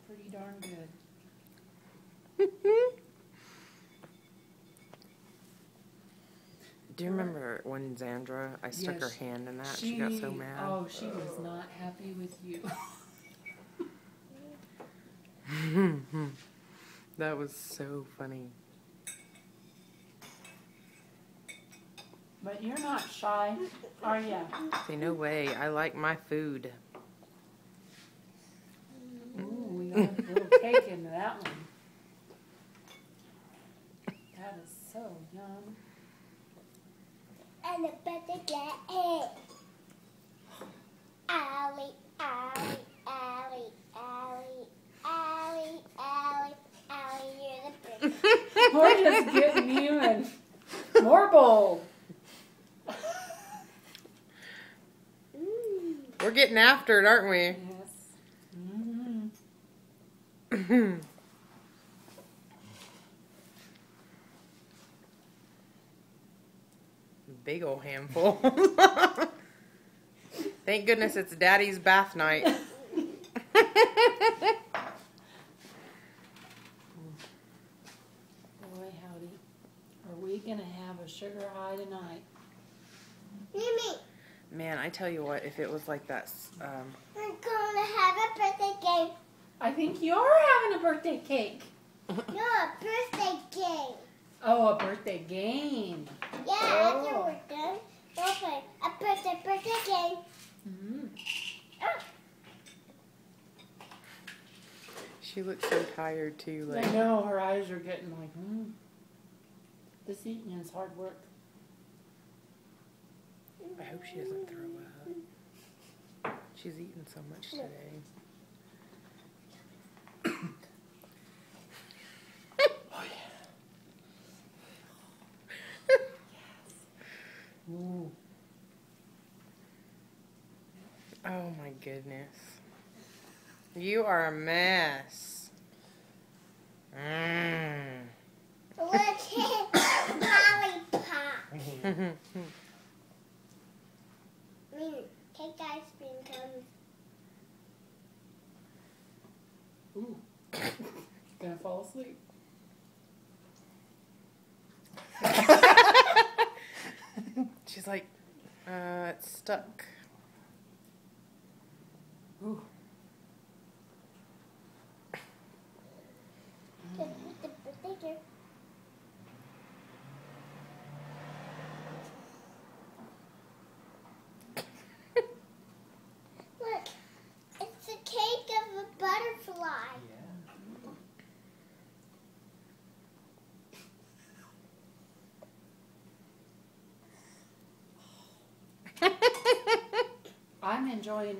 pretty darn good. Do you remember when Xandra, I stuck her hand in that? She got so mad. Oh, she was not happy with you. That was so funny. But you're not shy, are you? Say, no way. I like my food. Ooh, we got a little cake into that one. That is so yum. And the better get it. Allie, Allie, Allie, Allie, Allie, Allie, Allie, you're the pretty. We're just getting even. More bowl. We're getting after it, aren't we? Yes. Big old handful. Thank goodness it's Daddy's bath night. Boy, howdy. Are we going to have a sugar high tonight? Mimi, Man, I tell you what, if it was like that, we're going to have a birthday game. I think you're having a birthday cake. No, a birthday game. Oh, a birthday game. Yeah, Oh. after we're done, we'll play a birthday game. Mm-hmm. Ah. she looks so tired too. I Like, know, her eyes are getting like, This eating is hard work. I hope she doesn't throw up. She's eaten so much today. Ooh. Oh my goodness. You are a mess. Look at lollipop. Mimi, take ice cream cones. Ooh. Gonna fall asleep. She's like, it's stuck. Ooh. The birthday game. Look, it's the cake of a butterfly. I'm enjoying